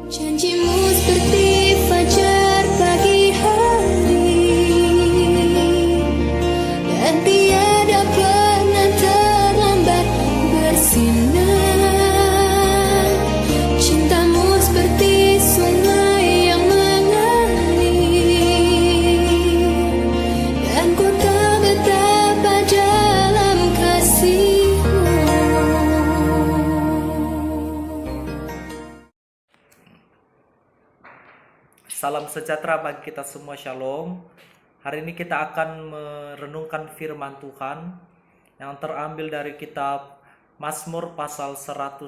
Janjimu seperti fajar pagi hari, dan tiada pernah terlambat bersinar. Cintamu seperti sungai yang mengalir, dan ku tak betapa dalam kasihmu. Salam sejahtera bagi kita semua, Shalom. Hari ini kita akan merenungkan firman Tuhan yang terambil dari kitab Mazmur pasal 130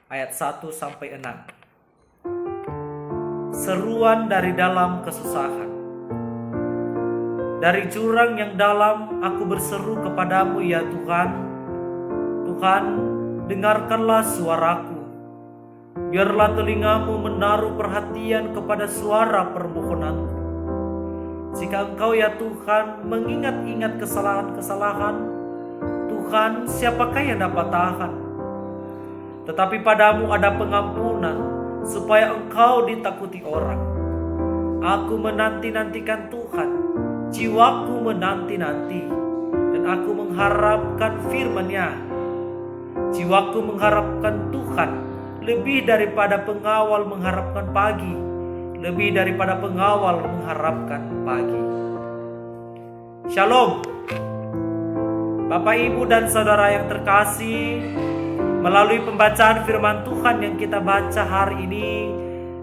ayat 1 sampai 6. Seruan dari dalam kesusahan. Dari jurang yang dalam aku berseru kepadamu ya Tuhan. Tuhan, dengarkanlah suaraku. Biarlah telingamu menaruh perhatian kepada suara permohonanku. Jika Engkau ya Tuhan mengingat-ingat kesalahan-kesalahan, Tuhan, siapakah yang dapat tahan? Tetapi padamu ada pengampunan, supaya Engkau ditakuti orang. Aku menanti-nantikan Tuhan, jiwaku menanti-nanti, dan aku mengharapkan firman-Nya. Jiwaku mengharapkan Tuhan, lebih daripada pengawal mengharapkan pagi, lebih daripada pengawal mengharapkan pagi. Shalom. Bapak, Ibu, dan Saudara yang terkasih, melalui pembacaan firman Tuhan yang kita baca hari ini,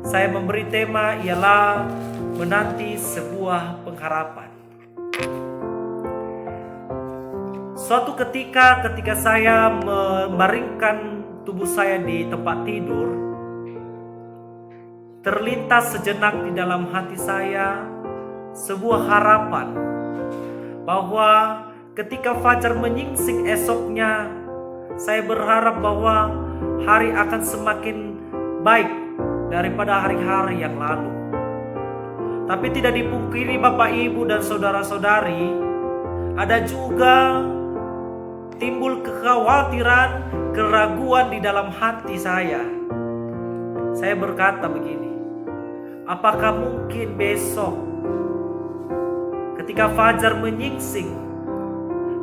saya memberi tema ialah menanti sebuah pengharapan. Suatu ketika saya membaringkan tubuh saya di tempat tidur, terlintas sejenak di dalam hati saya sebuah harapan bahwa ketika fajar menyingsing esoknya, saya berharap bahwa hari akan semakin baik daripada hari-hari yang lalu. Tapi tidak dipungkiri Bapak, Ibu, dan saudara-saudari, ada juga timbul kekhawatiran, keraguan di dalam hati saya. Saya berkata begini, apakah mungkin besok ketika fajar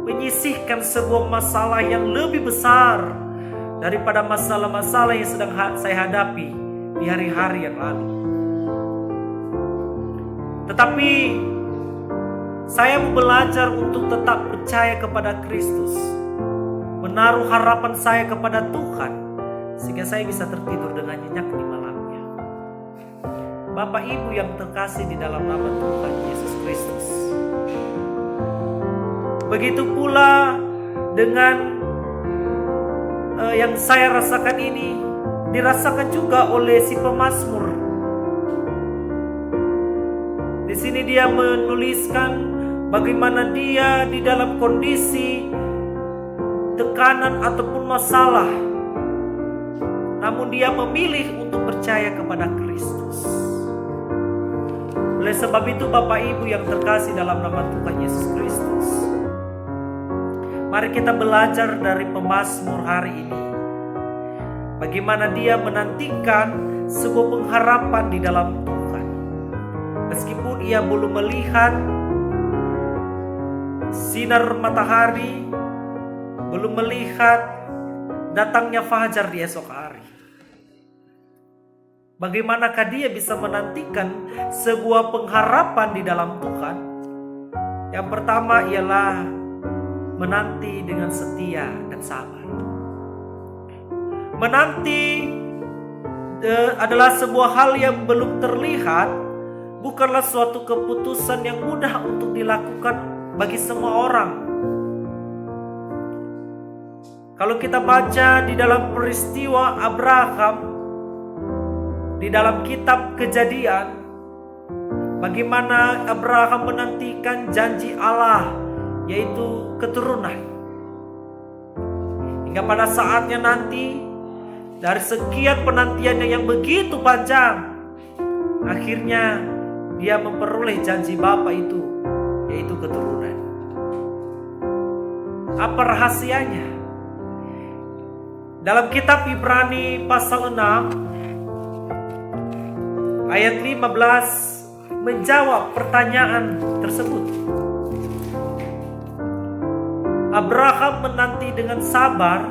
menyisihkan sebuah masalah yang lebih besar daripada masalah-masalah yang sedang saya hadapi di hari-hari yang lalu. Tetapi saya mau belajar untuk tetap percaya kepada Kristus, menaruh harapan saya kepada Tuhan, sehingga saya bisa tertidur dengan nyenyak di malamnya. Bapak, Ibu yang terkasih di dalam nama Tuhan Yesus Kristus, begitu pula dengan yang saya rasakan ini dirasakan juga oleh si pemazmur. Di sini dia menuliskan bagaimana dia di dalam kondisi tekanan ataupun masalah, namun dia memilih untuk percaya kepada Kristus. Oleh sebab itu Bapak, Ibu yang terkasih dalam nama Tuhan Yesus Kristus, mari kita belajar dari pemazmur hari ini, bagaimana dia menantikan sebuah pengharapan di dalam Tuhan. Meskipun ia belum melihat sinar matahari, belum melihat datangnya fajar di esok hari, bagaimanakah dia bisa menantikan sebuah pengharapan di dalam Tuhan? Yang pertama ialah menanti dengan setia dan sabar. Menanti adalah sebuah hal yang belum terlihat, bukanlah suatu keputusan yang mudah untuk dilakukan bagi semua orang. Kalau kita baca di dalam peristiwa Abraham, di dalam kitab Kejadian, bagaimana Abraham menantikan janji Allah, yaitu keturunan. Hingga pada saatnya nanti, dari sekian penantiannya yang begitu panjang, akhirnya dia memperoleh janji Bapa itu, yaitu keturunan. Apa rahasianya? Dalam kitab Ibrani pasal 6 ayat 15 menjawab pertanyaan tersebut. Abraham menanti dengan sabar,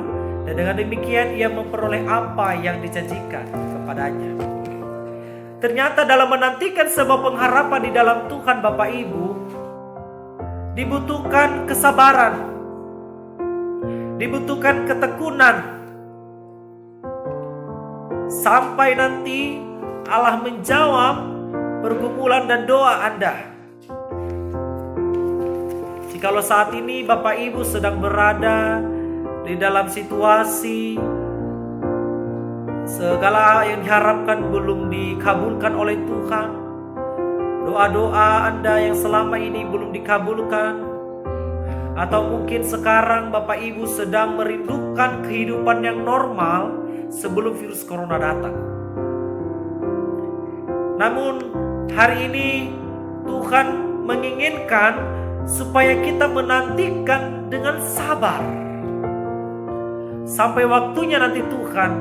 dan dengan demikian ia memperoleh apa yang dijanjikan kepadanya. Ternyata dalam menantikan sebuah pengharapan di dalam Tuhan, Bapak Ibu, dibutuhkan kesabaran, dibutuhkan ketekunan, sampai nanti Allah menjawab pergumulan dan doa Anda. Jikalau saat ini Bapak Ibu sedang berada di dalam situasi segala yang diharapkan belum dikabulkan oleh Tuhan, doa-doa Anda yang selama ini belum dikabulkan, atau mungkin sekarang Bapak Ibu sedang merindukan kehidupan yang normal sebelum virus corona datang. Namun hari ini Tuhan menginginkan supaya kita menantikan dengan sabar sampai waktunya nanti Tuhan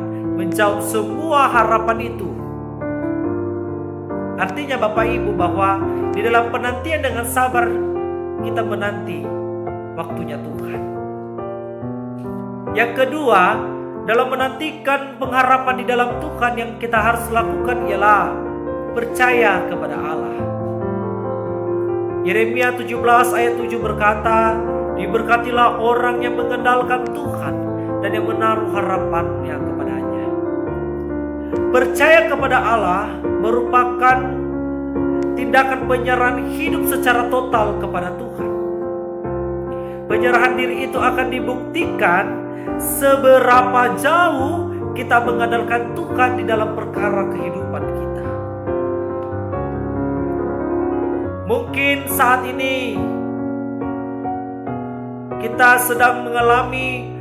menjawab semua harapan itu. Artinya Bapak Ibu bahwa di dalam penantian dengan sabar kita menanti waktunya Tuhan. Yang kedua, dalam menantikan pengharapan di dalam Tuhan yang kita harus lakukan ialah percaya kepada Allah. Yeremia 17 ayat 7 berkata, diberkatilah orang yang mengandalkan Tuhan dan yang menaruh harapannya kepadanya. Percaya kepada Allah merupakan tindakan penyerahan hidup secara total kepada Tuhan. Penyerahan diri itu akan dibuktikan seberapa jauh kita mengandalkan Tuhan di dalam perkara kehidupan kita. Mungkin saat ini kita sedang mengalami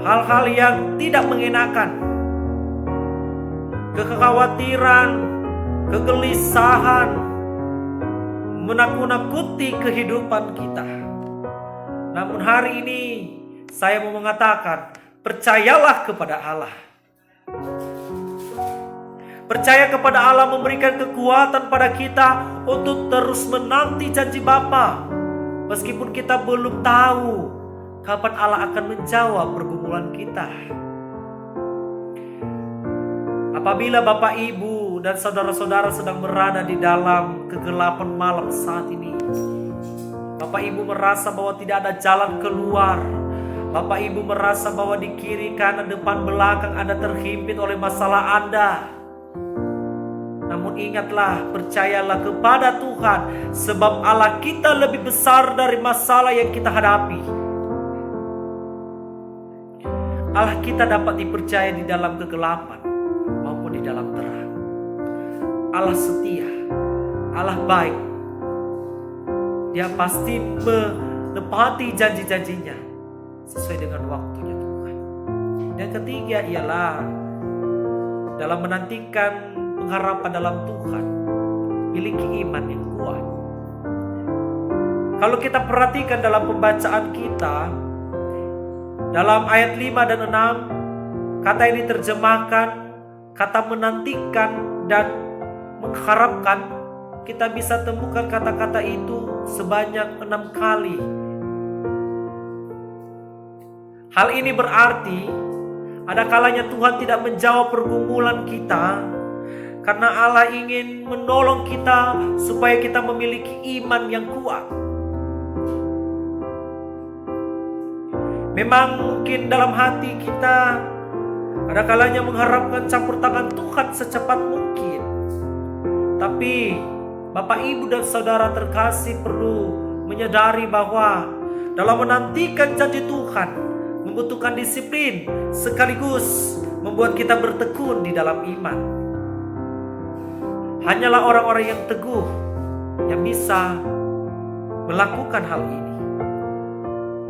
hal-hal yang tidak mengenakan, kekhawatiran, kegelisahan, menakut-nakuti kehidupan kita. Namun hari ini saya mau mengatakan, percayalah kepada Allah. Percaya kepada Allah memberikan kekuatan pada kita untuk terus menanti janji Bapa. Meskipun kita belum tahu kapan Allah akan menjawab pergumulan kita. Apabila Bapak Ibu dan saudara-saudara sedang berada di dalam kegelapan malam saat ini, Bapak Ibu merasa bahwa tidak ada jalan keluar, Bapak Ibu merasa bahwa di kiri, kanan, depan, belakang Anda terhimpit oleh masalah Anda. Namun ingatlah, percayalah kepada Tuhan, sebab Allah kita lebih besar dari masalah yang kita hadapi. Allah kita dapat dipercaya di dalam kegelapan maupun di dalam terang. Allah setia, Allah baik. Dia pasti menepati janji-janjinya sesuai dengan waktunya Tuhan. Yang ketiga ialah dalam menantikan pengharapan dalam Tuhan, miliki iman yang kuat. Kalau kita perhatikan dalam pembacaan kita, dalam ayat 5 dan 6, kata ini terjemahkan kata menantikan dan mengharapkan. Kita bisa temukan kata-kata itu sebanyak 6 kali. Hal ini berarti ada kalanya Tuhan tidak menjawab pergumulan kita karena Allah ingin menolong kita supaya kita memiliki iman yang kuat. Memang mungkin dalam hati kita ada kalanya mengharapkan campur tangan Tuhan secepat mungkin. Tapi Bapak, Ibu, dan Saudara terkasih perlu menyadari bahwa dalam menantikan janji Tuhan membutuhkan disiplin sekaligus membuat kita bertekun di dalam iman. Hanyalah orang-orang yang teguh yang bisa melakukan hal ini.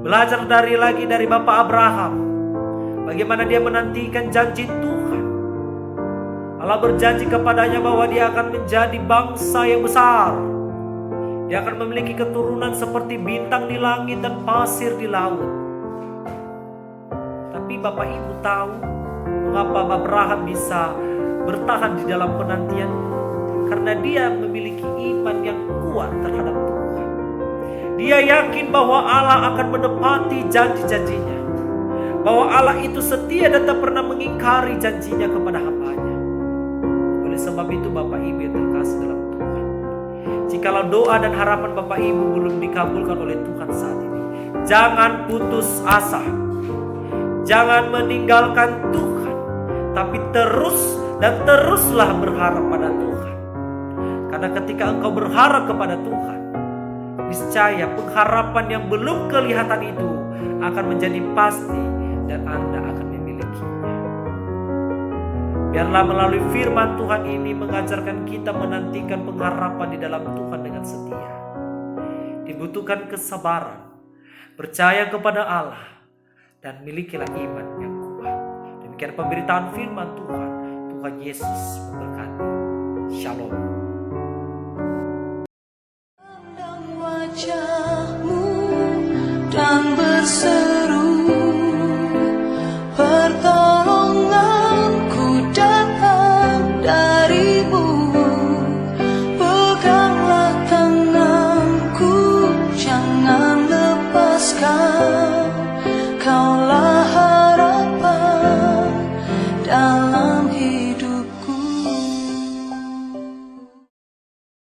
Belajar dari Bapak Abraham, bagaimana dia menantikan janji Tuhan. Allah berjanji kepadanya bahwa dia akan menjadi bangsa yang besar. Dia akan memiliki keturunan seperti bintang di langit dan pasir di laut. Tapi Bapak Ibu tahu mengapa Abraham bisa bertahan di dalam penantian? karena dia memiliki iman yang kuat terhadap Tuhan. Dia yakin bahwa Allah akan menepati janji-janjinya, bahwa Allah itu setia dan tak pernah mengingkari janjinya kepada hamba-Nya. Oleh sebab itu Bapak Ibu yang terkasih dalam Tuhan, jikalau doa dan harapan Bapak Ibu belum dikabulkan oleh Tuhan saat ini, jangan putus asa. Jangan meninggalkan Tuhan, tapi terus dan teruslah berharap pada Tuhan. Karena ketika engkau berharap kepada Tuhan, niscaya pengharapan yang belum kelihatan itu akan menjadi pasti dan Anda akan memilikinya. Biarlah melalui firman Tuhan ini mengajarkan kita menantikan pengharapan di dalam Tuhan dengan setia. Dibutuhkan kesabaran, percaya kepada Allah, dan milikilah iman yang kuat. Demikian pemberitaan firman Tuhan. Tuhan Yesus memberkati. Shalom.